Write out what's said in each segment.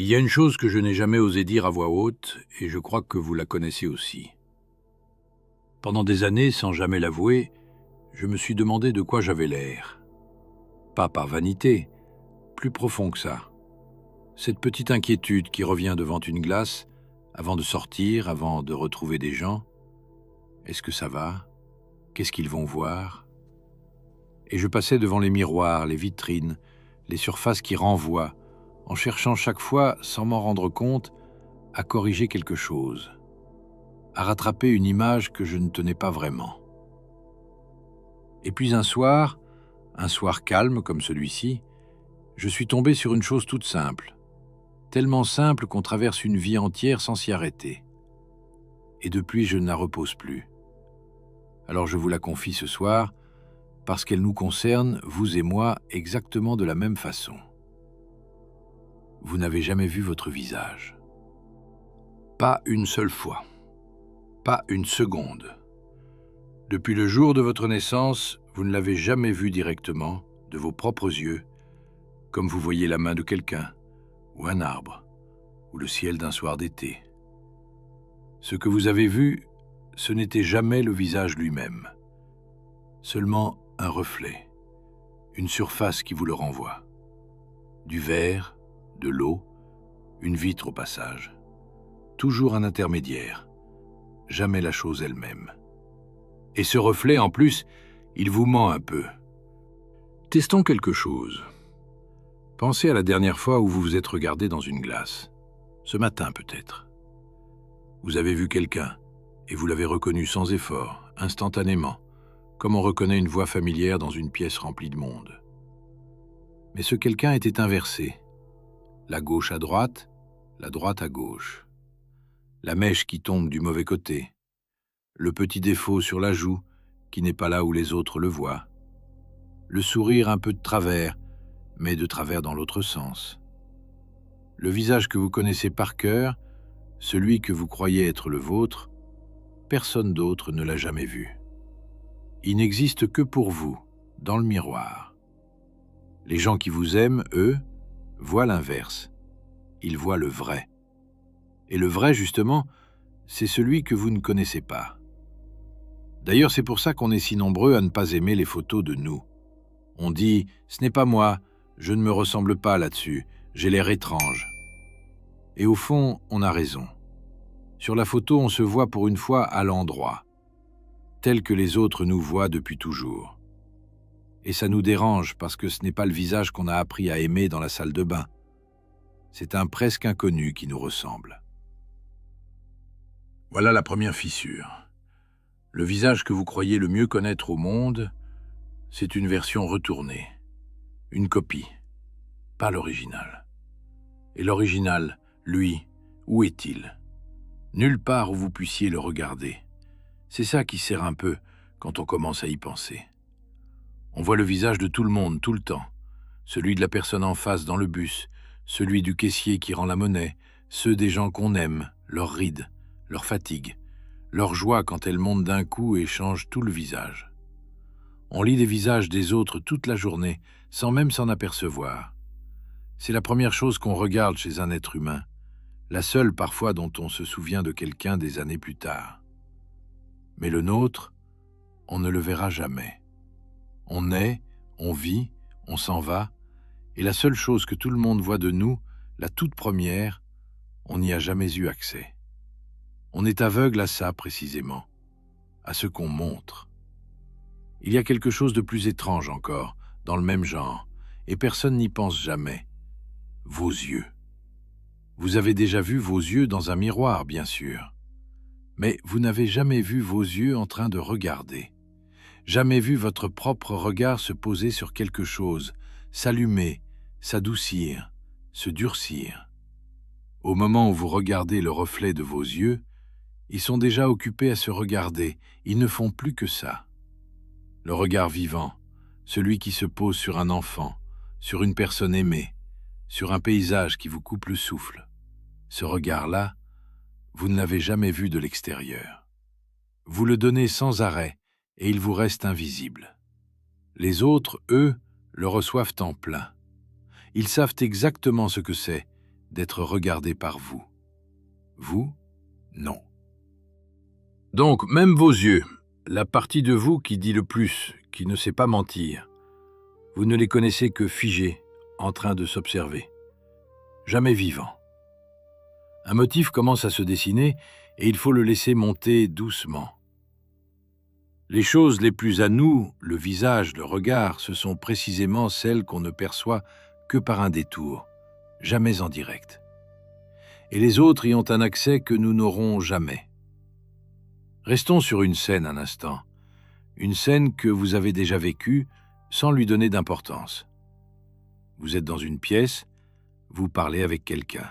Il y a une chose que je n'ai jamais osé dire à voix haute, et je crois que vous la connaissez aussi. Pendant des années, sans jamais l'avouer, je me suis demandé de quoi j'avais l'air. Pas par vanité, plus profond que ça. Cette petite inquiétude qui revient devant une glace, avant de sortir, avant de retrouver des gens. Est-ce que ça va? Qu'est-ce qu'ils vont voir? Et je passais devant les miroirs, les vitrines, les surfaces qui renvoient, en cherchant chaque fois, sans m'en rendre compte, à corriger quelque chose, à rattraper une image que je ne tenais pas vraiment. Et puis un soir calme comme celui-ci, je suis tombé sur une chose toute simple, tellement simple qu'on traverse une vie entière sans s'y arrêter. Et depuis, je ne la repose plus. Alors je vous la confie ce soir, parce qu'elle nous concerne, vous et moi, exactement de la même façon. Vous n'avez jamais vu votre visage. Pas une seule fois. Pas une seconde. Depuis le jour de votre naissance, vous ne l'avez jamais vu directement, de vos propres yeux, comme vous voyez la main de quelqu'un, ou un arbre, ou le ciel d'un soir d'été. Ce que vous avez vu, ce n'était jamais le visage lui-même, seulement un reflet, une surface qui vous le renvoie. Du verre, de l'eau, une vitre au passage. Toujours un intermédiaire, jamais la chose elle-même. Et ce reflet, en plus, il vous ment un peu. Testons quelque chose. Pensez à la dernière fois où vous vous êtes regardé dans une glace. Ce matin, peut-être. Vous avez vu quelqu'un, et vous l'avez reconnu sans effort, instantanément, comme on reconnaît une voix familière dans une pièce remplie de monde. Mais ce quelqu'un était inversé. La gauche à droite, la droite à gauche. La mèche qui tombe du mauvais côté. Le petit défaut sur la joue, qui n'est pas là où les autres le voient. Le sourire un peu de travers, mais de travers dans l'autre sens. Le visage que vous connaissez par cœur, celui que vous croyez être le vôtre, personne d'autre ne l'a jamais vu. Il n'existe que pour vous, dans le miroir. Les gens qui vous aiment, eux, voient l'inverse. Ils voient le vrai. Et le vrai, justement, c'est celui que vous ne connaissez pas. D'ailleurs, c'est pour ça qu'on est si nombreux à ne pas aimer les photos de nous. On dit « ce n'est pas moi, je ne me ressemble pas là-dessus, j'ai l'air étrange ». Et au fond, on a raison. Sur la photo, on se voit pour une fois à l'endroit, tel que les autres nous voient depuis toujours. Et ça nous dérange parce que ce n'est pas le visage qu'on a appris à aimer dans la salle de bain. C'est un presque inconnu qui nous ressemble. Voilà la première fissure. Le visage que vous croyez le mieux connaître au monde, c'est une version retournée, une copie, pas l'original. Et l'original, lui, où est-il? Nulle part où vous puissiez le regarder. C'est ça qui sert un peu quand on commence à y penser. On voit le visage de tout le monde, tout le temps. Celui de la personne en face dans le bus, celui du caissier qui rend la monnaie, ceux des gens qu'on aime, leurs rides, leur fatigue, leur joie quand elle monte d'un coup et change tout le visage. On lit les visages des autres toute la journée, sans même s'en apercevoir. C'est la première chose qu'on regarde chez un être humain, la seule parfois dont on se souvient de quelqu'un des années plus tard. Mais le nôtre, on ne le verra jamais. On naît, on vit, on s'en va, et la seule chose que tout le monde voit de nous, la toute première, on n'y a jamais eu accès. On est aveugle à ça précisément, à ce qu'on montre. Il y a quelque chose de plus étrange encore, dans le même genre, et personne n'y pense jamais. Vos yeux. Vous avez déjà vu vos yeux dans un miroir, bien sûr. Mais vous n'avez jamais vu vos yeux en train de regarder. Jamais vu votre propre regard se poser sur quelque chose, s'allumer, s'adoucir, se durcir. Au moment où vous regardez le reflet de vos yeux, ils sont déjà occupés à se regarder, ils ne font plus que ça. Le regard vivant, celui qui se pose sur un enfant, sur une personne aimée, sur un paysage qui vous coupe le souffle. Ce regard-là, vous ne l'avez jamais vu de l'extérieur. Vous le donnez sans arrêt et il vous reste invisible. Les autres, eux, le reçoivent en plein. Ils savent exactement ce que c'est, d'être regardé par vous. Vous, non. Donc, même vos yeux, la partie de vous qui dit le plus, qui ne sait pas mentir, vous ne les connaissez que figés, en train de s'observer, jamais vivants. Un motif commence à se dessiner et il faut le laisser monter doucement. Les choses les plus à nous, le visage, le regard, ce sont précisément celles qu'on ne perçoit que par un détour, jamais en direct. Et les autres y ont un accès que nous n'aurons jamais. Restons sur une scène un instant, une scène que vous avez déjà vécue sans lui donner d'importance. Vous êtes dans une pièce, vous parlez avec quelqu'un.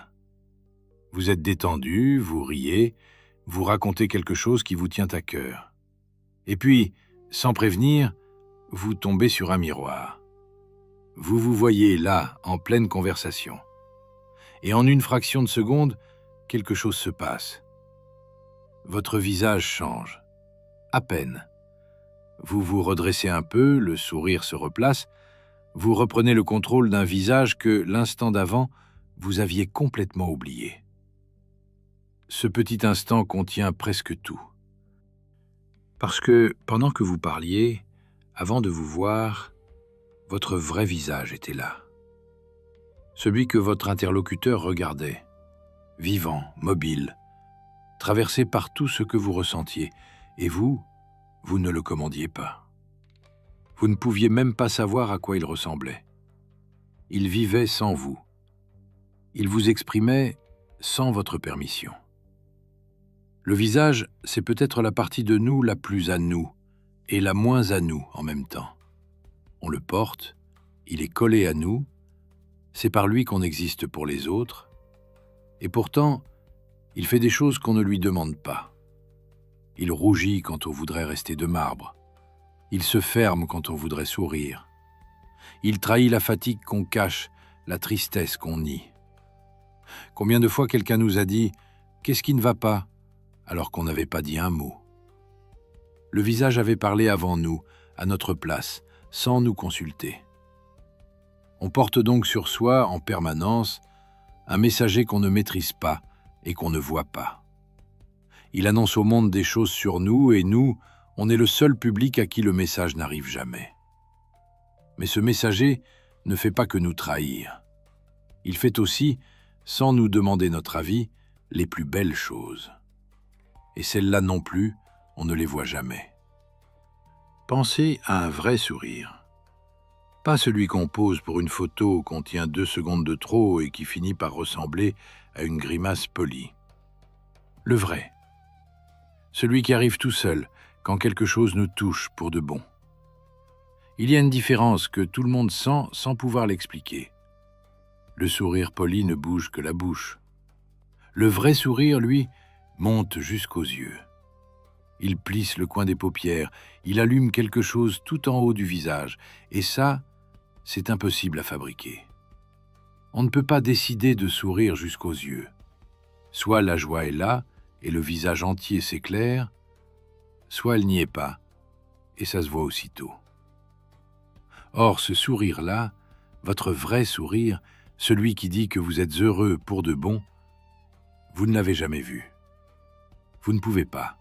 Vous êtes détendu, vous riez, vous racontez quelque chose qui vous tient à cœur. Et puis, sans prévenir, vous tombez sur un miroir. Vous vous voyez là, en pleine conversation. Et en une fraction de seconde, quelque chose se passe. Votre visage change. À peine. Vous vous redressez un peu, le sourire se replace, vous reprenez le contrôle d'un visage que, l'instant d'avant, vous aviez complètement oublié. Ce petit instant contient presque tout. Parce que, pendant que vous parliez, avant de vous voir, votre vrai visage était là. Celui que votre interlocuteur regardait, vivant, mobile, traversé par tout ce que vous ressentiez, et vous ne le commandiez pas. Vous ne pouviez même pas savoir à quoi il ressemblait. Il vivait sans vous. Il vous exprimait sans votre permission. Le visage, c'est peut-être la partie de nous la plus à nous et la moins à nous en même temps. On le porte, il est collé à nous, c'est par lui qu'on existe pour les autres, et pourtant, il fait des choses qu'on ne lui demande pas. Il rougit quand on voudrait rester de marbre. Il se ferme quand on voudrait sourire. Il trahit la fatigue qu'on cache, la tristesse qu'on nie. Combien de fois quelqu'un nous a dit « Qu'est-ce qui ne va pas ?» alors qu'on n'avait pas dit un mot. Le visage avait parlé avant nous, à notre place, sans nous consulter. On porte donc sur soi, en permanence, un messager qu'on ne maîtrise pas et qu'on ne voit pas. Il annonce au monde des choses sur nous et nous, on est le seul public à qui le message n'arrive jamais. Mais ce messager ne fait pas que nous trahir. Il fait aussi, sans nous demander notre avis, les plus belles choses. Et celles-là non plus, on ne les voit jamais. Pensez à un vrai sourire. Pas celui qu'on pose pour une photo qu'on tient 2 secondes de trop et qui finit par ressembler à une grimace polie. Le vrai. Celui qui arrive tout seul, quand quelque chose nous touche pour de bon. Il y a une différence que tout le monde sent sans pouvoir l'expliquer. Le sourire poli ne bouge que la bouche. Le vrai sourire, lui, monte jusqu'aux yeux. Il plisse le coin des paupières, il allume quelque chose tout en haut du visage, et ça, c'est impossible à fabriquer. On ne peut pas décider de sourire jusqu'aux yeux. Soit la joie est là, et le visage entier s'éclaire, soit elle n'y est pas, et ça se voit aussitôt. Or, ce sourire-là, votre vrai sourire, celui qui dit que vous êtes heureux pour de bon, vous ne l'avez jamais vu. Vous ne pouvez pas.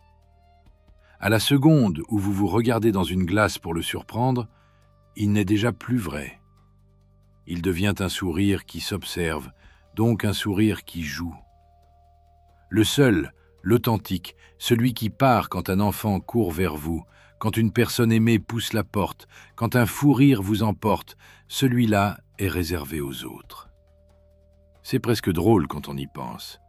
À la seconde où vous vous regardez dans une glace pour le surprendre, il n'est déjà plus vrai. Il devient un sourire qui s'observe, donc un sourire qui joue. Le seul, l'authentique, celui qui part quand un enfant court vers vous, quand une personne aimée pousse la porte, quand un fou rire vous emporte, celui-là est réservé aux autres. C'est presque drôle quand on y pense.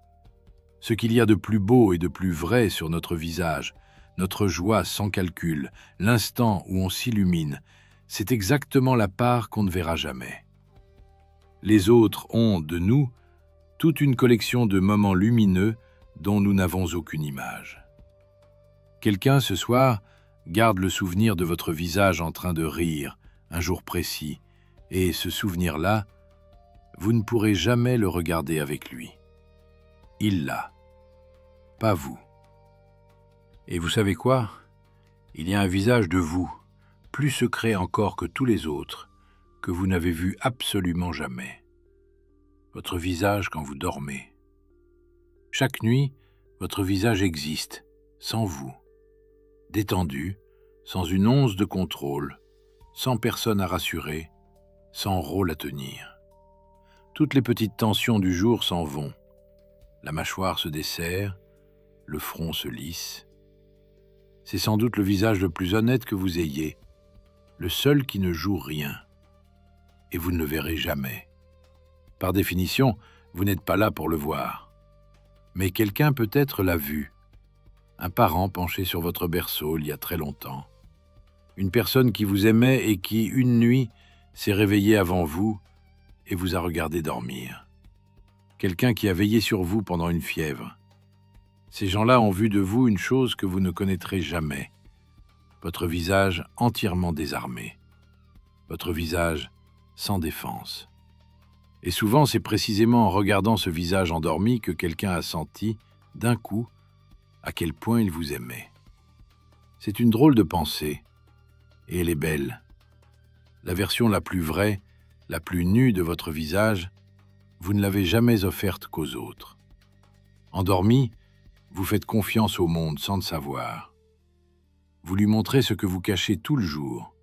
Ce qu'il y a de plus beau et de plus vrai sur notre visage, notre joie sans calcul, l'instant où on s'illumine, c'est exactement la part qu'on ne verra jamais. Les autres ont, de nous, toute une collection de moments lumineux dont nous n'avons aucune image. Quelqu'un, ce soir, garde le souvenir de votre visage en train de rire, un jour précis, et ce souvenir-là, vous ne pourrez jamais le regarder avec lui. Il l'a, pas vous. Et vous savez quoi? Il y a un visage de vous, plus secret encore que tous les autres, que vous n'avez vu absolument jamais. votre visage quand vous dormez. Chaque nuit, votre visage existe, sans vous, détendu, sans une once de contrôle, sans personne à rassurer, sans rôle à tenir. Toutes les petites tensions du jour s'en vont. La mâchoire se desserre, le front se lisse. C'est sans doute le visage le plus honnête que vous ayez, le seul qui ne joue rien. Et vous ne le verrez jamais. Par définition, vous n'êtes pas là pour le voir. Mais quelqu'un peut-être l'a vu. Un parent penché sur votre berceau il y a très longtemps. Une personne qui vous aimait et qui, une nuit, s'est réveillée avant vous et vous a regardé dormir. Quelqu'un qui a veillé sur vous pendant une fièvre. Ces gens-là ont vu de vous une chose que vous ne connaîtrez jamais. Votre visage entièrement désarmé. Votre visage sans défense. Et souvent, c'est précisément en regardant ce visage endormi que quelqu'un a senti, d'un coup, à quel point il vous aimait. C'est une drôle de pensée, et elle est belle. La version la plus vraie, la plus nue de votre visage, vous ne l'avez jamais offerte qu'aux autres. Endormi, vous faites confiance au monde sans le savoir. Vous lui montrez ce que vous cachez tout le jour.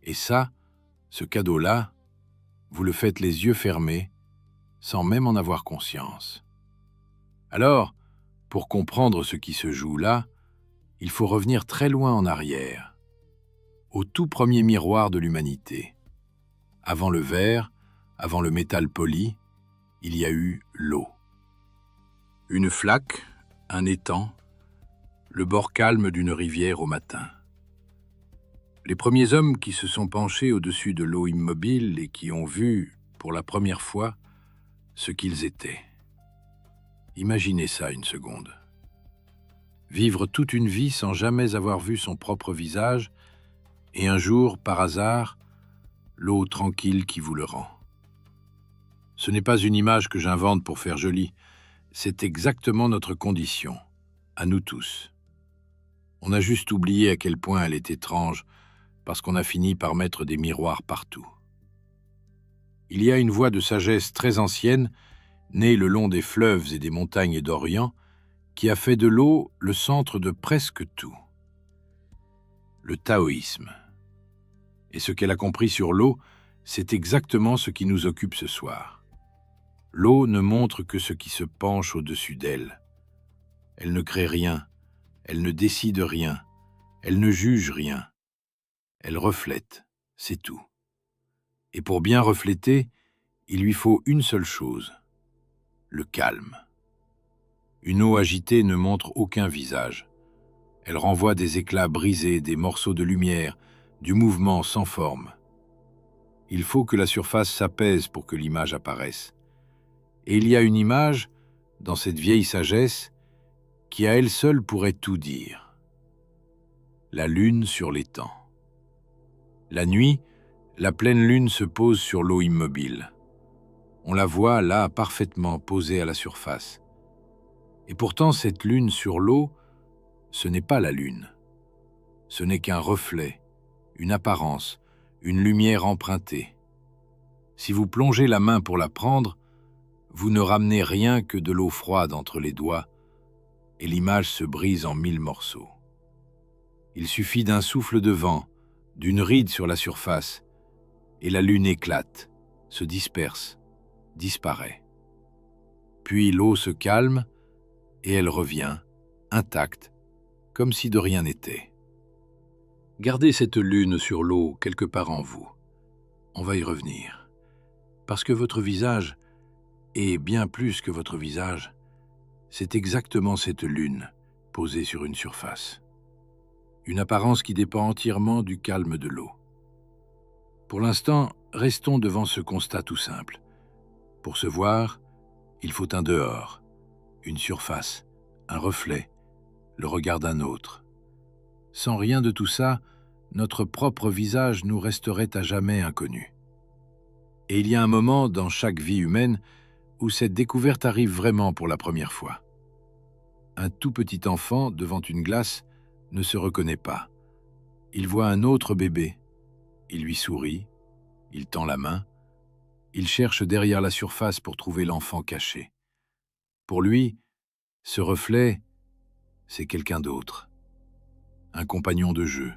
Et ça, ce cadeau-là, vous le faites les yeux fermés, sans même en avoir conscience. Alors, pour comprendre ce qui se joue là, il faut revenir très loin en arrière, au tout premier miroir de l'humanité. Avant le verre, avant le métal poli, il y a eu l'eau. Une flaque, un étang, le bord calme d'une rivière au matin. Les premiers hommes qui se sont penchés au-dessus de l'eau immobile et qui ont vu, pour la première fois, ce qu'ils étaient. Imaginez ça une seconde. Vivre toute une vie sans jamais avoir vu son propre visage, et un jour, par hasard, l'eau tranquille qui vous le rend. Ce n'est pas une image que j'invente pour faire joli, c'est exactement notre condition, à nous tous. On a juste oublié à quel point elle est étrange, parce qu'on a fini par mettre des miroirs partout. Il y a une voie de sagesse très ancienne, née le long des fleuves et des montagnes d'Orient, qui a fait de l'eau le centre de presque tout. Le taoïsme. Et ce qu'elle a compris sur l'eau, c'est exactement ce qui nous occupe ce soir. L'eau ne montre que ce qui se penche au-dessus d'elle. Elle ne crée rien, elle ne décide rien, elle ne juge rien. Elle reflète, c'est tout. Et pour bien refléter, il lui faut une seule chose, le calme. Une eau agitée ne montre aucun visage. Elle renvoie des éclats brisés, des morceaux de lumière, du mouvement sans forme. Il faut que la surface s'apaise pour que l'image apparaisse. Et il y a une image, dans cette vieille sagesse, qui à elle seule pourrait tout dire. La lune sur l'étang. La nuit, la pleine lune se pose sur l'eau immobile. On la voit là parfaitement posée à la surface. Et pourtant, cette lune sur l'eau, ce n'est pas la lune. Ce n'est qu'un reflet, une apparence, une lumière empruntée. Si vous plongez la main pour la prendre, vous ne ramenez rien que de l'eau froide entre les doigts, et l'image se brise en 1000 morceaux. Il suffit d'un souffle de vent, d'une ride sur la surface, et la lune éclate, se disperse, disparaît. Puis l'eau se calme, et elle revient, intacte, comme si de rien n'était. Gardez cette lune sur l'eau quelque part en vous. On va y revenir. Parce que votre visage, et bien plus que votre visage, c'est exactement cette lune posée sur une surface. Une apparence qui dépend entièrement du calme de l'eau. Pour l'instant, restons devant ce constat tout simple. Pour se voir, il faut un dehors, une surface, un reflet, le regard d'un autre. Sans rien de tout ça, notre propre visage nous resterait à jamais inconnu. Et il y a un moment dans chaque vie humaine où cette découverte arrive vraiment pour la première fois. Un tout petit enfant, devant une glace, ne se reconnaît pas. Il voit un autre bébé. Il lui sourit, il tend la main, Il cherche derrière la surface pour trouver l'enfant caché. Pour lui, ce reflet, c'est quelqu'un d'autre, un compagnon de jeu.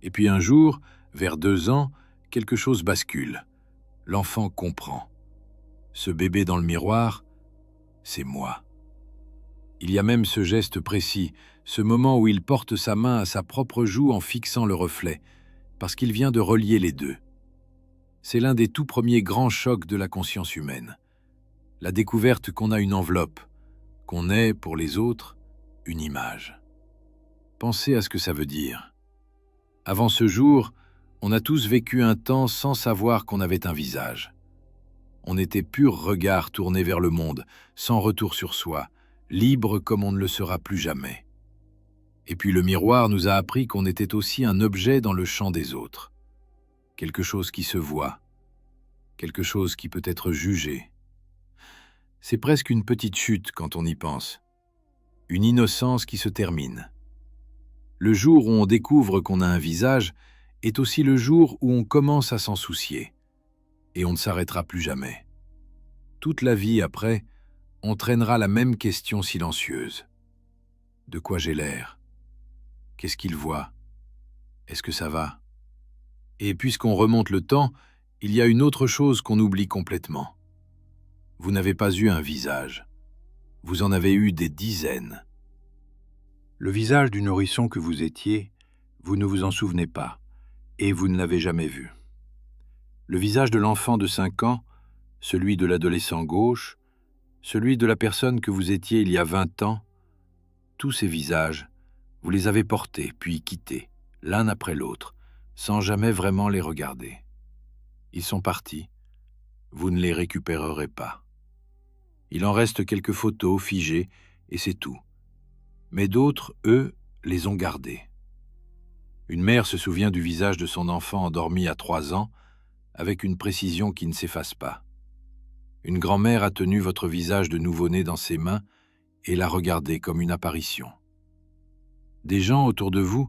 Et puis un jour, vers 2 ans, quelque chose bascule. L'enfant comprend. Ce bébé dans le miroir, c'est moi. Il y a même ce geste précis, ce moment où il porte sa main à sa propre joue en fixant le reflet, parce qu'il vient de relier les deux. C'est l'un des tout premiers grands chocs de la conscience humaine. La découverte qu'on a une enveloppe, qu'on est, pour les autres, une image. Pensez à ce que ça veut dire. Avant ce jour, on a tous vécu un temps sans savoir qu'on avait un visage. On était pur regard tourné vers le monde, sans retour sur soi, libre comme on ne le sera plus jamais. Et puis le miroir nous a appris qu'on était aussi un objet dans le champ des autres. Quelque chose qui se voit, quelque chose qui peut être jugé. C'est presque une petite chute quand on y pense. Une innocence qui se termine. Le jour où on découvre qu'on a un visage est aussi le jour où on commence à s'en soucier. Et on ne s'arrêtera plus jamais. Toute la vie après, on traînera la même question silencieuse. De quoi j'ai l'air? Qu'est-ce qu'il voit? Est-ce que ça va? Et puisqu'on remonte le temps, il y a une autre chose qu'on oublie complètement. Vous n'avez pas eu un visage. Vous en avez eu des dizaines. Le visage du nourrisson que vous étiez, vous ne vous en souvenez pas, et vous ne l'avez jamais vu. Le visage de l'enfant de 5 ans, celui de l'adolescent gauche, celui de la personne que vous étiez il y a 20 ans, tous ces visages, vous les avez portés puis quittés, l'un après l'autre, sans jamais vraiment les regarder. Ils sont partis, vous ne les récupérerez pas. Il en reste quelques photos figées, et c'est tout. Mais d'autres, eux, les ont gardés. Une mère se souvient du visage de son enfant endormi à 3 ans, avec une précision qui ne s'efface pas. Une grand-mère a tenu votre visage de nouveau-né dans ses mains et l'a regardé comme une apparition. Des gens autour de vous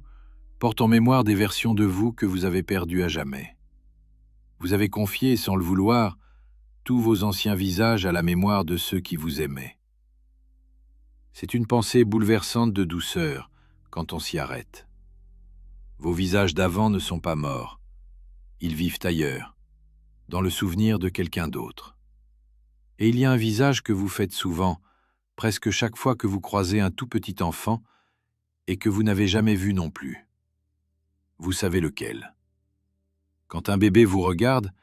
portent en mémoire des versions de vous que vous avez perdues à jamais. Vous avez confié, sans le vouloir, tous vos anciens visages à la mémoire de ceux qui vous aimaient. C'est une pensée bouleversante de douceur quand on s'y arrête. Vos visages d'avant ne sont pas morts. Ils vivent ailleurs, dans le souvenir de quelqu'un d'autre. Et il y a un visage que vous faites souvent, presque chaque fois que vous croisez un tout petit enfant et que vous n'avez jamais vu non plus. Vous savez lequel. Quand un bébé vous regarde,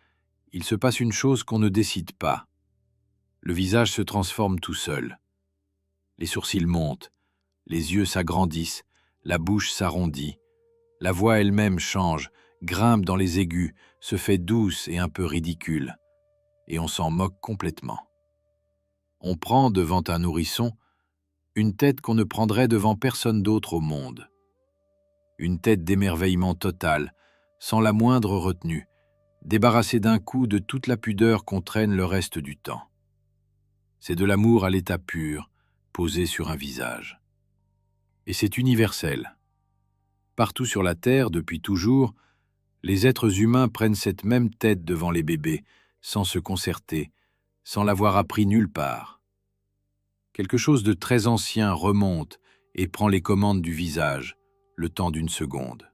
il se passe une chose qu'on ne décide pas. Le visage se transforme tout seul. Les sourcils montent, les yeux s'agrandissent, la bouche s'arrondit, la voix elle-même change, grimpe dans les aigus, se fait douce et un peu ridicule, et on s'en moque complètement. On prend devant un nourrisson une tête qu'on ne prendrait devant personne d'autre au monde. Une tête d'émerveillement total, sans la moindre retenue, débarrassée d'un coup de toute la pudeur qu'on traîne le reste du temps. C'est de l'amour à l'état pur, posé sur un visage. Et c'est universel. Partout sur la Terre, depuis toujours, les êtres humains prennent cette même tête devant les bébés, sans se concerter, sans l'avoir appris nulle part. Quelque chose de très ancien remonte et prend les commandes du visage, le temps d'une seconde.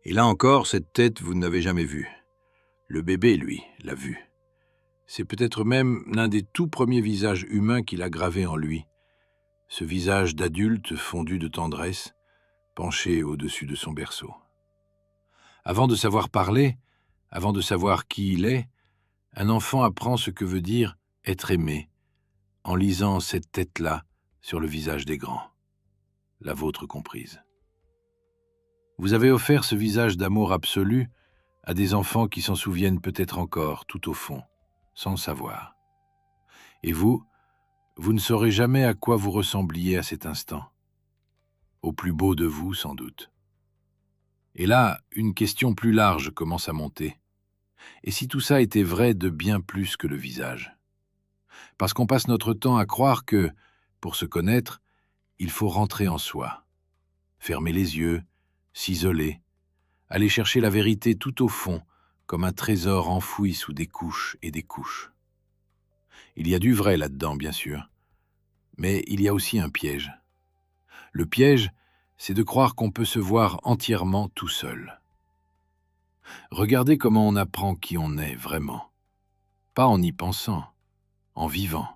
Et là encore, cette tête, vous ne l'avez jamais vue. Le bébé, lui, l'a vue. C'est peut-être même l'un des tout premiers visages humains qu'il a gravé en lui. Ce visage d'adulte fondu de tendresse, penché au-dessus de son berceau. Avant de savoir parler, avant de savoir qui il est, un enfant apprend ce que veut dire être aimé, en lisant cette tête-là sur le visage des grands, la vôtre comprise. Vous avez offert ce visage d'amour absolu à des enfants qui s'en souviennent peut-être encore, tout au fond, sans le savoir. Et vous ne saurez jamais à quoi vous ressembliez à cet instant. Au plus beau de vous, sans doute. Et là, une question plus large commence à monter. Et si tout ça était vrai de bien plus que le visage? Parce qu'on passe notre temps à croire que, pour se connaître, il faut rentrer en soi, fermer les yeux, s'isoler, aller chercher la vérité tout au fond, comme un trésor enfoui sous des couches et des couches. Il y a du vrai là-dedans, bien sûr, mais il y a aussi un piège. Le piège, c'est de croire qu'on peut se voir entièrement tout seul. Regardez comment on apprend qui on est vraiment. Pas en y pensant, en vivant,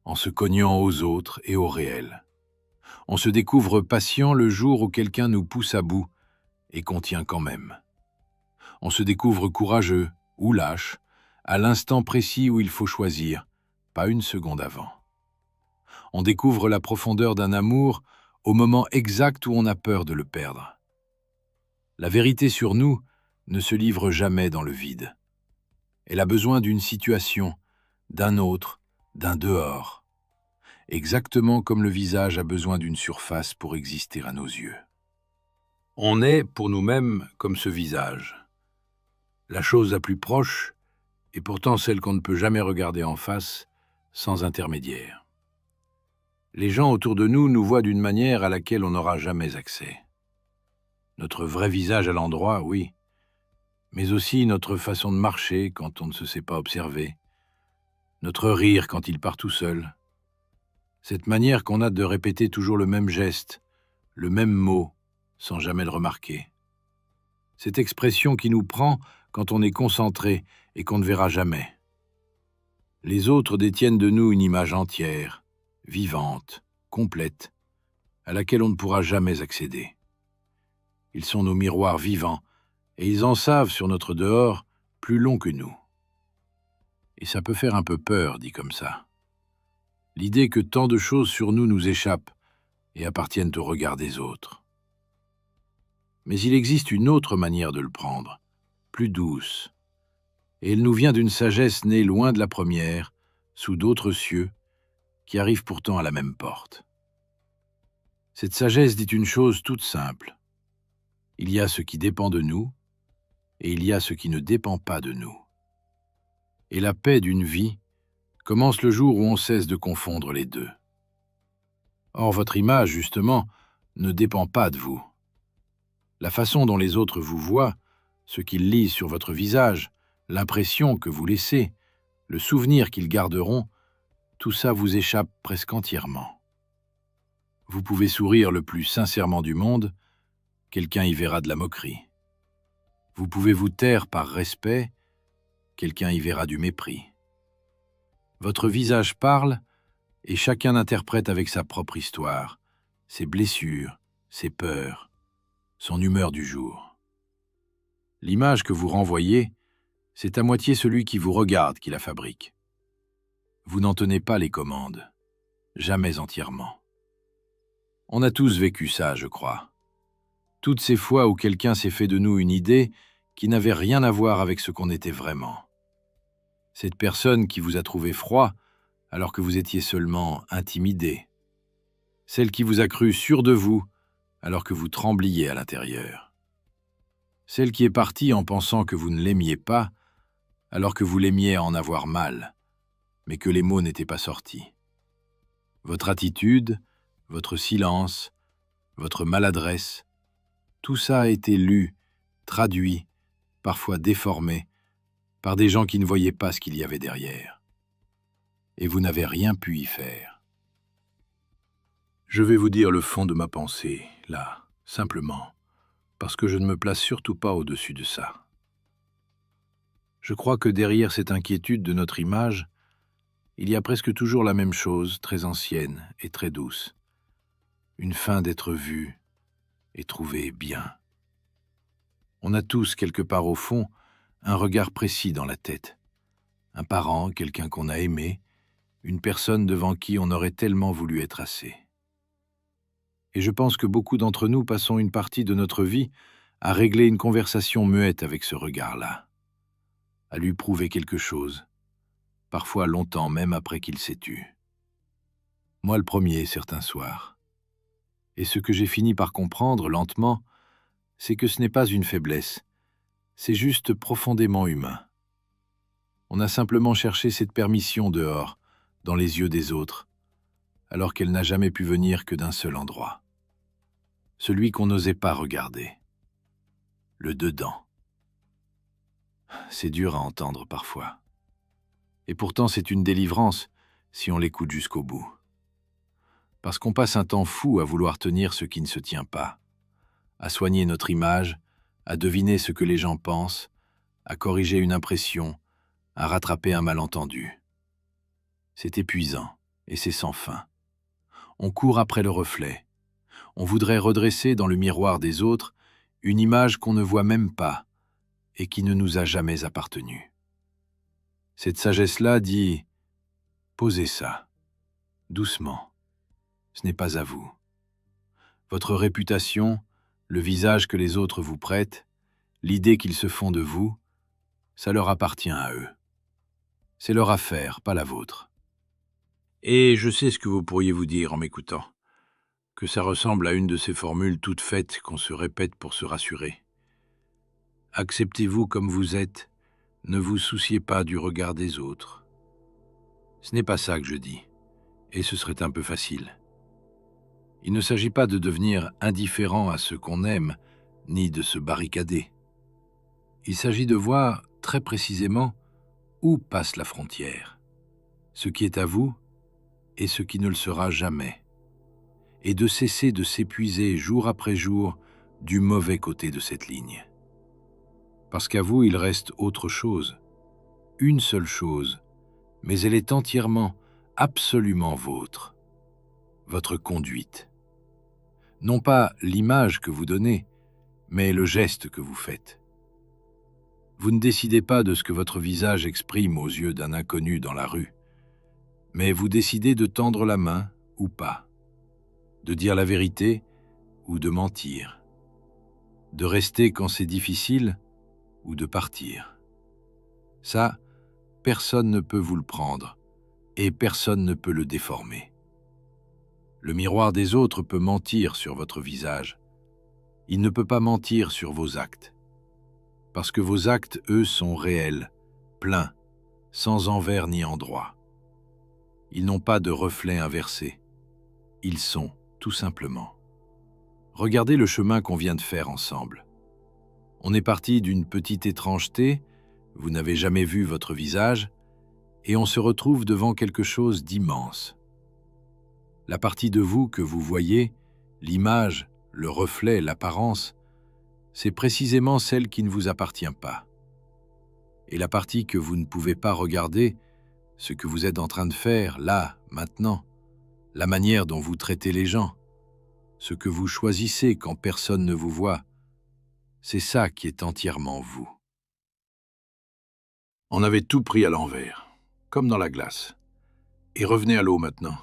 en se cognant aux autres et au réel. On se découvre patient le jour où quelqu'un nous pousse à bout et qu'on tient quand même. On se découvre courageux ou lâche à l'instant précis où il faut choisir, pas une seconde avant. On découvre la profondeur d'un amour au moment exact où on a peur de le perdre. La vérité sur nous ne se livre jamais dans le vide. Elle a besoin d'une situation, d'un autre, d'un dehors, exactement comme le visage a besoin d'une surface pour exister à nos yeux. On est, pour nous-mêmes, comme ce visage. La chose la plus proche, et pourtant celle qu'on ne peut jamais regarder en face, sans intermédiaire. Les gens autour de nous nous voient d'une manière à laquelle on n'aura jamais accès. Notre vrai visage à l'endroit, oui, mais aussi notre façon de marcher quand on ne se sait pas observer, notre rire quand il part tout seul, cette manière qu'on a de répéter toujours le même geste, le même mot, sans jamais le remarquer. Cette expression qui nous prend quand on est concentré et qu'on ne verra jamais. Les autres détiennent de nous une image entière, vivante, complète, à laquelle on ne pourra jamais accéder. Ils sont nos miroirs vivants, et ils en savent sur notre dehors plus long que nous. Et ça peut faire un peu peur, dit comme ça. L'idée que tant de choses sur nous nous échappent et appartiennent au regard des autres. Mais il existe une autre manière de le prendre, plus douce, et elle nous vient d'une sagesse née loin de la première, sous d'autres cieux, qui arrive pourtant à la même porte. Cette sagesse dit une chose toute simple. Il y a ce qui dépend de nous, et il y a ce qui ne dépend pas de nous. Et la paix d'une vie commence le jour où on cesse de confondre les deux. Or, votre image, justement, ne dépend pas de vous. La façon dont les autres vous voient, ce qu'ils lisent sur votre visage, l'impression que vous laissez, le souvenir qu'ils garderont, tout ça vous échappe presque entièrement. Vous pouvez sourire le plus sincèrement du monde, quelqu'un y verra de la moquerie. Vous pouvez vous taire par respect, quelqu'un y verra du mépris. Votre visage parle, et chacun interprète avec sa propre histoire, ses blessures, ses peurs, son humeur du jour. L'image que vous renvoyez, c'est à moitié celui qui vous regarde qui la fabrique. Vous n'en tenez pas les commandes, jamais entièrement. On a tous vécu ça, je crois. Toutes ces fois où quelqu'un s'est fait de nous une idée qui n'avait rien à voir avec ce qu'on était vraiment. Cette personne qui vous a trouvé froid alors que vous étiez seulement intimidé. Celle qui vous a cru sûr de vous alors que vous trembliez à l'intérieur. Celle qui est partie en pensant que vous ne l'aimiez pas alors que vous l'aimiez en avoir mal, mais que les mots n'étaient pas sortis. Votre attitude, votre silence, votre maladresse, tout ça a été lu, traduit, parfois déformé, par des gens qui ne voyaient pas ce qu'il y avait derrière. Et vous n'avez rien pu y faire. Je vais vous dire le fond de ma pensée, là, simplement, parce que je ne me place surtout pas au-dessus de ça. Je crois que derrière cette inquiétude de notre image, il y a presque toujours la même chose, très ancienne et très douce. Une faim d'être vu et trouvé bien. On a tous, quelque part au fond, un regard précis dans la tête. Un parent, quelqu'un qu'on a aimé, une personne devant qui on aurait tellement voulu être assez. Et je pense que beaucoup d'entre nous passons une partie de notre vie à régler une conversation muette avec ce regard-là, à lui prouver quelque chose, parfois longtemps même après qu'il s'est tu. Moi le premier, certains soirs. Et ce que j'ai fini par comprendre lentement, c'est que ce n'est pas une faiblesse, c'est juste profondément humain. On a simplement cherché cette permission dehors, dans les yeux des autres, alors qu'elle n'a jamais pu venir que d'un seul endroit. Celui qu'on n'osait pas regarder. Le dedans. C'est dur à entendre parfois. Et pourtant c'est une délivrance si on l'écoute jusqu'au bout. Parce qu'on passe un temps fou à vouloir tenir ce qui ne se tient pas, à soigner notre image, à deviner ce que les gens pensent, à corriger une impression, à rattraper un malentendu. C'est épuisant et c'est sans fin. On court après le reflet. On voudrait redresser dans le miroir des autres une image qu'on ne voit même pas et qui ne nous a jamais appartenu. Cette sagesse-là dit « Posez ça, doucement, ce n'est pas à vous. Votre réputation, le visage que les autres vous prêtent, l'idée qu'ils se font de vous, ça leur appartient à eux. C'est leur affaire, pas la vôtre. » Et je sais ce que vous pourriez vous dire en m'écoutant, que ça ressemble à une de ces formules toutes faites qu'on se répète pour se rassurer. Acceptez-vous comme vous êtes, ne vous souciez pas du regard des autres. Ce n'est pas ça que je dis, et ce serait un peu facile. Il ne s'agit pas de devenir indifférent à ce qu'on aime, ni de se barricader. Il s'agit de voir très précisément où passe la frontière, ce qui est à vous et ce qui ne le sera jamais, et de cesser de s'épuiser jour après jour du mauvais côté de cette ligne. Parce qu'à vous, il reste autre chose, une seule chose, mais elle est entièrement, absolument vôtre, votre conduite. Non pas l'image que vous donnez, mais le geste que vous faites. Vous ne décidez pas de ce que votre visage exprime aux yeux d'un inconnu dans la rue, mais vous décidez de tendre la main ou pas, de dire la vérité ou de mentir, de rester quand c'est difficile ou de partir. Ça, personne ne peut vous le prendre et personne ne peut le déformer. Le miroir des autres peut mentir sur votre visage. Il ne peut pas mentir sur vos actes. Parce que vos actes, eux, sont réels, pleins, sans envers ni endroit. Ils n'ont pas de reflet inversé. Ils sont, tout simplement. Regardez le chemin qu'on vient de faire ensemble. On est parti d'une petite étrangeté, vous n'avez jamais vu votre visage, et on se retrouve devant quelque chose d'immense. La partie de vous que vous voyez, l'image, le reflet, l'apparence, c'est précisément celle qui ne vous appartient pas. Et la partie que vous ne pouvez pas regarder, ce que vous êtes en train de faire, là, maintenant, la manière dont vous traitez les gens, ce que vous choisissez quand personne ne vous voit, c'est ça qui est entièrement vous. On avait tout pris à l'envers, comme dans la glace. Et revenez à l'eau maintenant,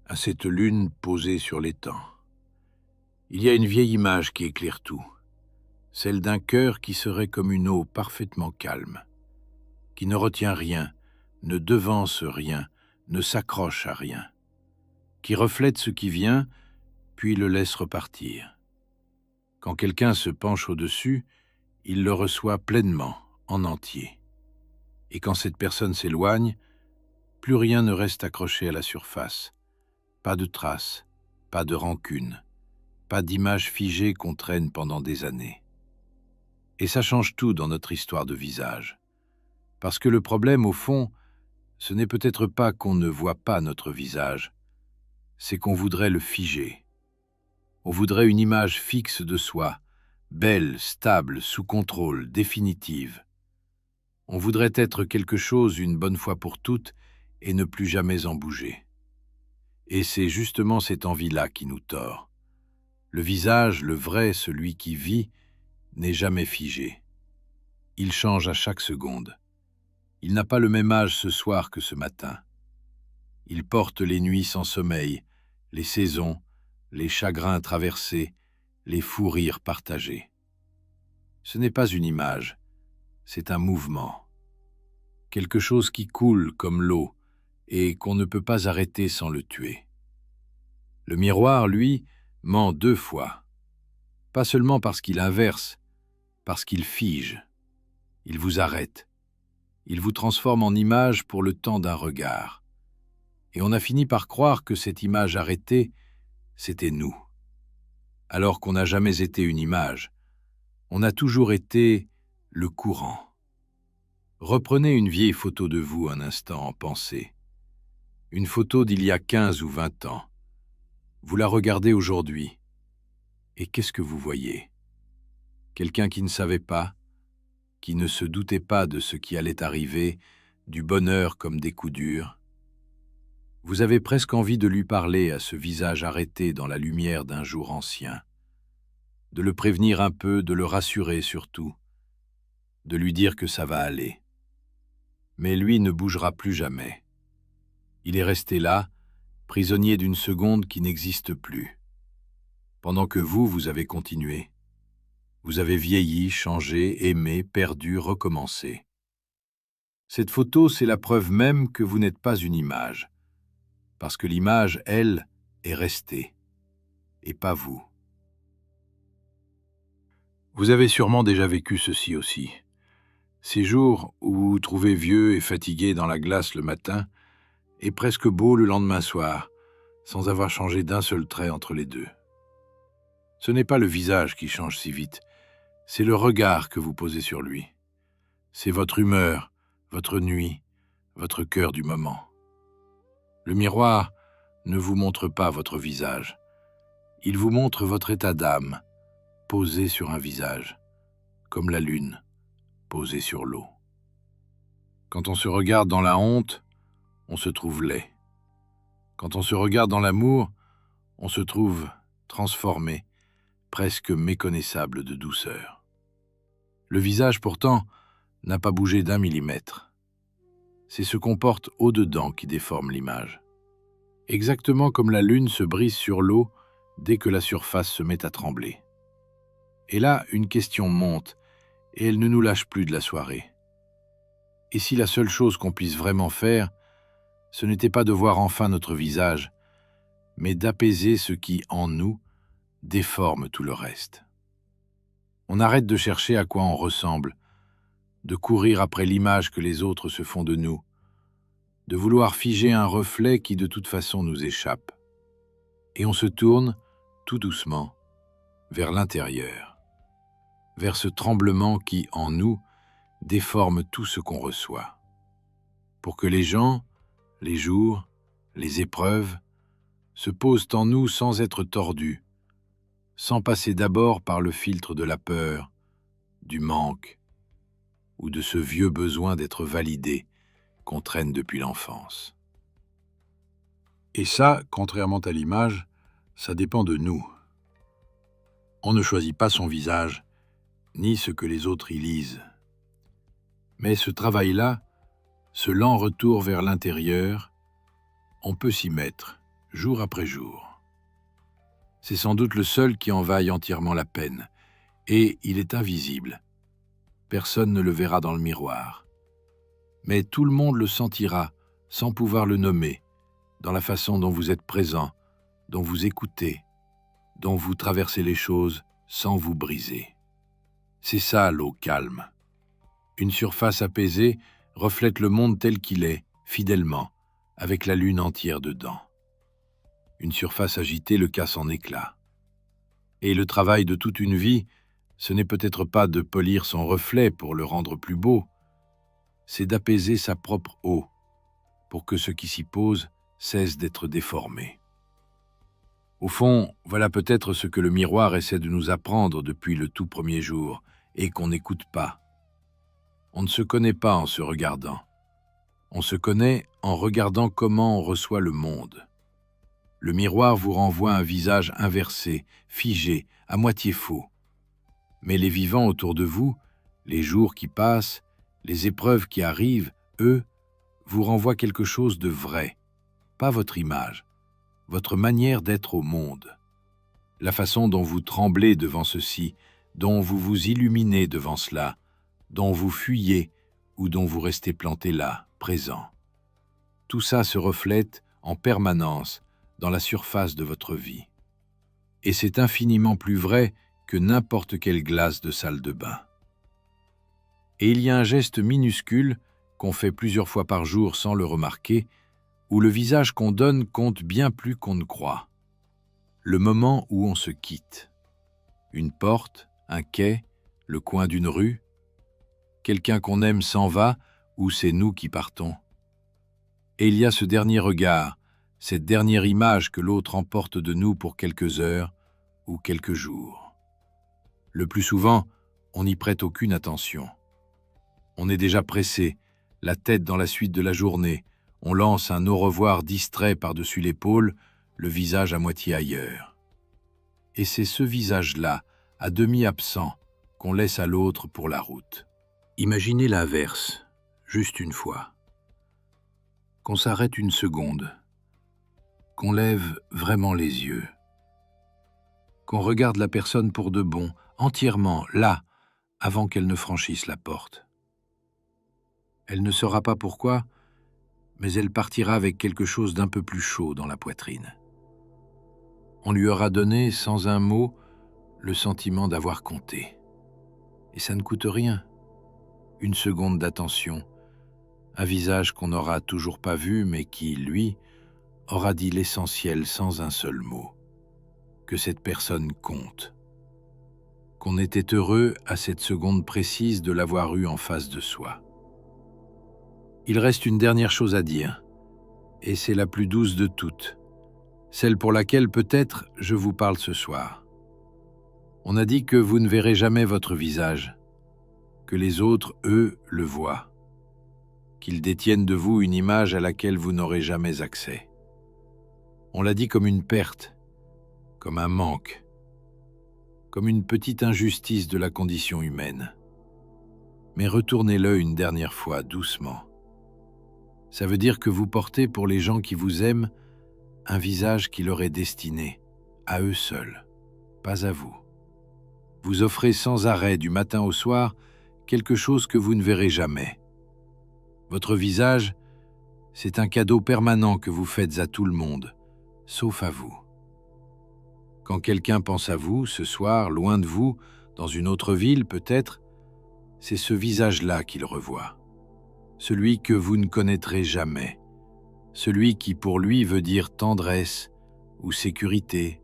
à cette lune posée sur l'étang. Il y a une vieille image qui éclaire tout, celle d'un cœur qui serait comme une eau parfaitement calme, qui ne retient rien, ne devance rien, ne s'accroche à rien, qui reflète ce qui vient, puis le laisse repartir. Quand quelqu'un se penche au-dessus, il le reçoit pleinement, en entier. Et quand cette personne s'éloigne, plus rien ne reste accroché à la surface. Pas de traces, pas de rancune, pas d'image figée qu'on traîne pendant des années. Et ça change tout dans notre histoire de visage. Parce que le problème, au fond, ce n'est peut-être pas qu'on ne voit pas notre visage, c'est qu'on voudrait le figer. On voudrait une image fixe de soi, belle, stable, sous contrôle, définitive. On voudrait être quelque chose une bonne fois pour toutes et ne plus jamais en bouger. Et c'est justement cette envie-là qui nous tord. Le visage, le vrai, celui qui vit, n'est jamais figé. Il change à chaque seconde. Il n'a pas le même âge ce soir que ce matin. Il porte les nuits sans sommeil, les saisons, les chagrins traversés, les fous rires partagés. Ce n'est pas une image, c'est un mouvement. Quelque chose qui coule comme l'eau et qu'on ne peut pas arrêter sans le tuer. Le miroir, lui, ment 2 fois. Pas seulement parce qu'il inverse, parce qu'il fige. Il vous arrête. Il vous transforme en image pour le temps d'un regard. Et on a fini par croire que cette image arrêtée, c'était nous. Alors qu'on n'a jamais été une image. On a toujours été le courant, Reprenez une vieille photo de vous un instant en pensée. Une photo d'il y a 15 ou 20 ans. Vous la regardez aujourd'hui. Et qu'est-ce que vous voyez? Quelqu'un qui ne savait pas, qui ne se doutait pas de ce qui allait arriver, du bonheur comme des coups durs. Vous avez presque envie de lui parler à ce visage arrêté dans la lumière d'un jour ancien, de le prévenir un peu, de le rassurer surtout, de lui dire que ça va aller. Mais lui ne bougera plus jamais. Il est resté là, prisonnier d'une seconde qui n'existe plus. Pendant que vous avez continué. Vous avez vieilli, changé, aimé, perdu, recommencé. Cette photo, c'est la preuve même que vous n'êtes pas une image, parce que l'image, elle, est restée, et pas vous. Vous avez sûrement déjà vécu ceci aussi. Ces jours où vous vous trouvez vieux et fatigué dans la glace le matin, et presque beau le lendemain soir, sans avoir changé d'un seul trait entre les deux. Ce n'est pas le visage qui change si vite, c'est le regard que vous posez sur lui. C'est votre humeur, votre nuit, votre cœur du moment. Le miroir ne vous montre pas votre visage. Il vous montre votre état d'âme, posé sur un visage, comme la lune, posée sur l'eau. Quand on se regarde dans la honte, on se trouve laid. Quand on se regarde dans l'amour, on se trouve transformé, presque méconnaissable de douceur. Le visage, pourtant, n'a pas bougé d'1 millimètre. C'est ce qu'on porte au-dedans qui déforme l'image. Exactement comme la lune se brise sur l'eau dès que la surface se met à trembler. Et là, une question monte, et elle ne nous lâche plus de la soirée. Et si la seule chose qu'on puisse vraiment faire, ce n'était pas de voir enfin notre visage, mais d'apaiser ce qui, en nous, déforme tout le reste. On arrête de chercher à quoi on ressemble, de courir après l'image que les autres se font de nous, de vouloir figer un reflet qui de toute façon nous échappe. Et on se tourne, tout doucement, vers l'intérieur, vers ce tremblement qui, en nous, déforme tout ce qu'on reçoit. Pour que les gens, les jours, les épreuves, se posent en nous sans être tordus, sans passer d'abord par le filtre de la peur, du manque, ou de ce vieux besoin d'être validé qu'on traîne depuis l'enfance. Et ça, contrairement à l'image, ça dépend de nous. On ne choisit pas son visage, ni ce que les autres y lisent. Mais ce travail-là, ce lent retour vers l'intérieur, on peut s'y mettre, jour après jour. C'est sans doute le seul qui en vaille entièrement la peine, et il est invisible. Personne ne le verra dans le miroir. Mais tout le monde le sentira, sans pouvoir le nommer, dans la façon dont vous êtes présent, dont vous écoutez, dont vous traversez les choses sans vous briser. C'est ça l'eau calme. Une surface apaisée reflète le monde tel qu'il est, fidèlement, avec la lune entière dedans. Une surface agitée le casse en éclats. Et le travail de toute une vie, ce n'est peut-être pas de polir son reflet pour le rendre plus beau, c'est d'apaiser sa propre eau, pour que ce qui s'y pose cesse d'être déformé. Au fond, voilà peut-être ce que le miroir essaie de nous apprendre depuis le tout premier jour, et qu'on n'écoute pas. On ne se connaît pas en se regardant. On se connaît en regardant comment on reçoit le monde. Le miroir vous renvoie un visage inversé, figé, à moitié faux. Mais les vivants autour de vous, les jours qui passent, les épreuves qui arrivent, eux, vous renvoient quelque chose de vrai, pas votre image, votre manière d'être au monde, la façon dont vous tremblez devant ceci, dont vous vous illuminez devant cela, dont vous fuyez ou dont vous restez planté là, présent. Tout ça se reflète en permanence dans la surface de votre vie. Et c'est infiniment plus vrai que n'importe quelle glace de salle de bain. Et il y a un geste minuscule qu'on fait plusieurs fois par jour sans le remarquer, où le visage qu'on donne compte bien plus qu'on ne croit. Le moment où on se quitte. Une porte, un quai, le coin d'une rue. quelqu'un qu'on aime s'en va ou c'est nous qui partons. Et il y a ce dernier regard, cette dernière image que l'autre emporte de nous pour quelques heures ou quelques jours. Le plus souvent, on n'y prête aucune attention. On est déjà pressé, la tête dans la suite de la journée, on lance un au revoir distrait par-dessus l'épaule, le visage à moitié ailleurs. Et c'est ce visage-là, à demi absent, qu'on laisse à l'autre pour la route. Imaginez l'inverse, juste une fois. Qu'on s'arrête une seconde, qu'on lève vraiment les yeux, qu'on regarde la personne pour de bon, entièrement, là, avant qu'elle ne franchisse la porte. Elle ne saura pas pourquoi, mais elle partira avec quelque chose d'un peu plus chaud dans la poitrine. On lui aura donné, sans un mot, le sentiment d'avoir compté. Et ça ne coûte rien. Une seconde d'attention, un visage qu'on n'aura toujours pas vu, mais qui, lui, aura dit l'essentiel sans un seul mot. Que cette personne compte. Qu'on était heureux à cette seconde précise de l'avoir eu en face de soi. Il reste une dernière chose à dire, et c'est la plus douce de toutes, celle pour laquelle peut-être je vous parle ce soir. On a dit que vous ne verrez jamais votre visage, que les autres, eux, le voient, qu'ils détiennent de vous une image à laquelle vous n'aurez jamais accès. On l'a dit comme une perte, comme un manque, comme une petite injustice de la condition humaine. Mais retournez-le une dernière fois, doucement. Ça veut dire que vous portez pour les gens qui vous aiment un visage qui leur est destiné, à eux seuls, pas à vous. Vous offrez sans arrêt, du matin au soir, quelque chose que vous ne verrez jamais. Votre visage, c'est un cadeau permanent que vous faites à tout le monde, sauf à vous. Quand quelqu'un pense à vous, ce soir, loin de vous, dans une autre ville peut-être, c'est ce visage-là qu'il revoit. Celui que vous ne connaîtrez jamais, celui qui pour lui veut dire tendresse, ou sécurité,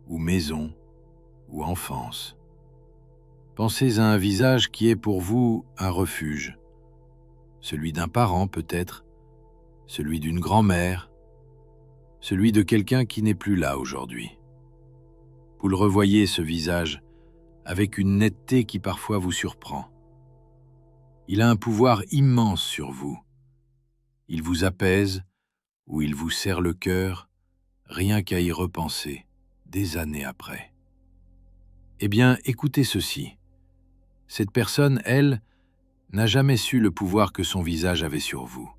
ou maison, ou enfance. Pensez à un visage qui est pour vous un refuge, celui d'un parent peut-être, celui d'une grand-mère, celui de quelqu'un qui n'est plus là aujourd'hui. Vous le revoyez, ce visage, avec une netteté qui parfois vous surprend. Il a un pouvoir immense sur vous. Il vous apaise ou il vous serre le cœur, rien qu'à y repenser, des années après. Eh bien, écoutez ceci. Cette personne, elle, n'a jamais su le pouvoir que son visage avait sur vous.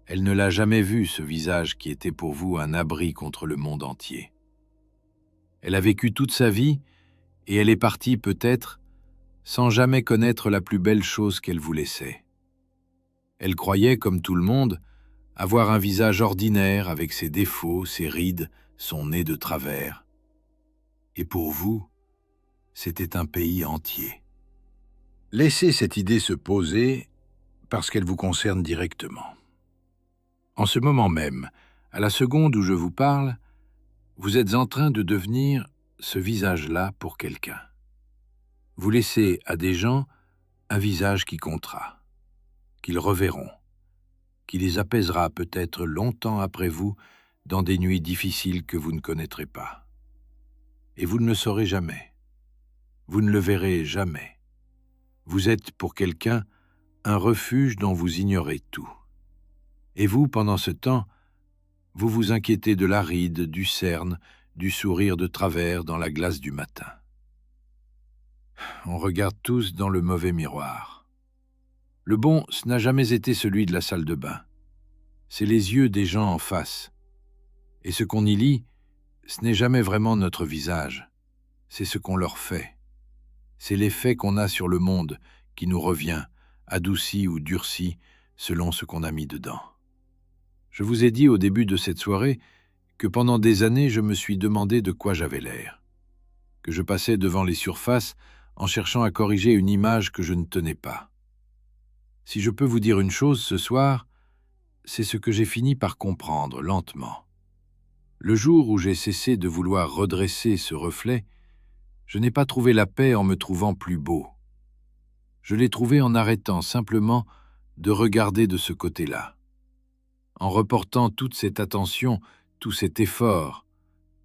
Elle ne l'a jamais vu, ce visage qui était pour vous un abri contre le monde entier. Elle a vécu toute sa vie, et elle est partie peut-être, sans jamais connaître la plus belle chose qu'elle vous laissait. Elle croyait, comme tout le monde, avoir un visage ordinaire avec ses défauts, ses rides, son nez de travers. Et pour vous, c'était un pays entier. Laissez cette idée se poser parce qu'elle vous concerne directement. En ce moment même, à la seconde où je vous parle, vous êtes en train de devenir ce visage-là pour quelqu'un. Vous laissez à des gens un visage qui comptera, qu'ils reverront, qui les apaisera peut-être longtemps après vous dans des nuits difficiles que vous ne connaîtrez pas. Et vous ne le saurez jamais. Vous ne le verrez jamais. Vous êtes pour quelqu'un un refuge dont vous ignorez tout. Et vous, pendant ce temps, vous vous inquiétez de la ride, du cerne, du sourire de travers dans la glace du matin. On regarde tous dans le mauvais miroir. Le bon, ce n'a jamais été celui de la salle de bain. C'est les yeux des gens en face. Et ce qu'on y lit, ce n'est jamais vraiment notre visage. C'est ce qu'on leur fait. C'est l'effet qu'on a sur le monde qui nous revient, adouci ou durci, selon ce qu'on a mis dedans. Je vous ai dit au début de cette soirée que pendant des années, je me suis demandé de quoi j'avais l'air, que je passais devant les surfaces en cherchant à corriger une image que je ne tenais pas. Si je peux vous dire une chose ce soir, c'est ce que j'ai fini par comprendre lentement. Le jour où j'ai cessé de vouloir redresser ce reflet, je n'ai pas trouvé la paix en me trouvant plus beau. Je l'ai trouvé en arrêtant simplement de regarder de ce côté-là, en reportant toute cette attention, tout cet effort,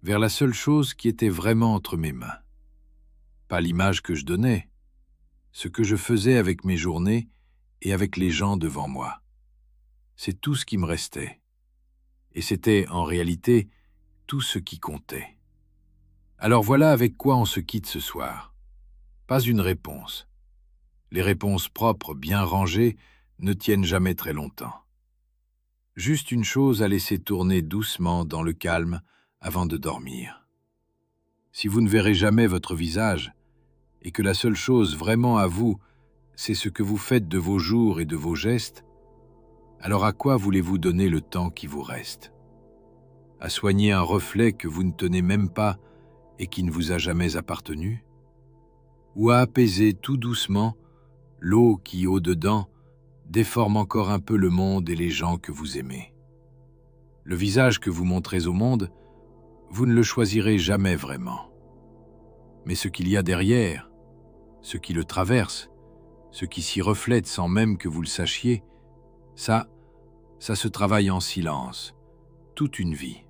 vers la seule chose qui était vraiment entre mes mains. Pas l'image que je donnais, ce que je faisais avec mes journées et avec les gens devant moi. C'est tout ce qui me restait. Et c'était, en réalité, tout ce qui comptait. Alors voilà avec quoi on se quitte ce soir. Pas une réponse. Les réponses propres, bien rangées, ne tiennent jamais très longtemps. Juste une chose à laisser tourner doucement dans le calme avant de dormir. Si vous ne verrez jamais votre visage, et que la seule chose vraiment à vous, c'est ce que vous faites de vos jours et de vos gestes, alors à quoi voulez-vous donner le temps qui vous reste? À soigner un reflet que vous ne tenez même pas et qui ne vous a jamais appartenu? Ou à apaiser tout doucement l'eau qui, au-dedans, déforme encore un peu le monde et les gens que vous aimez? Le visage que vous montrez au monde, vous ne le choisirez jamais vraiment. Mais ce qu'il y a derrière, ce qui le traverse, ce qui s'y reflète sans même que vous le sachiez, ça se travaille en silence, toute une vie.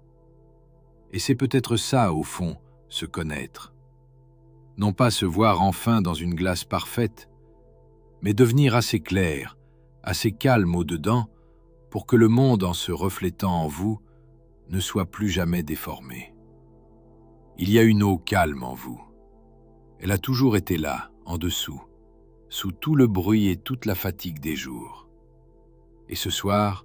Et c'est peut-être ça, au fond, se connaître. Non pas se voir enfin dans une glace parfaite, mais devenir assez clair, assez calme au-dedans, pour que le monde, en se reflétant en vous, ne soit plus jamais déformé. Il y a une eau calme en vous. Elle a toujours été là, en dessous, sous tout le bruit et toute la fatigue des jours. Et ce soir,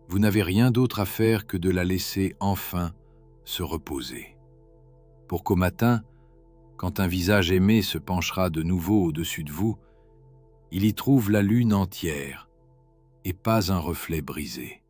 vous n'avez rien d'autre à faire que de la laisser enfin se reposer. Pour qu'au matin, quand un visage aimé se penchera de nouveau au-dessus de vous, il y trouve la lune entière et pas un reflet brisé.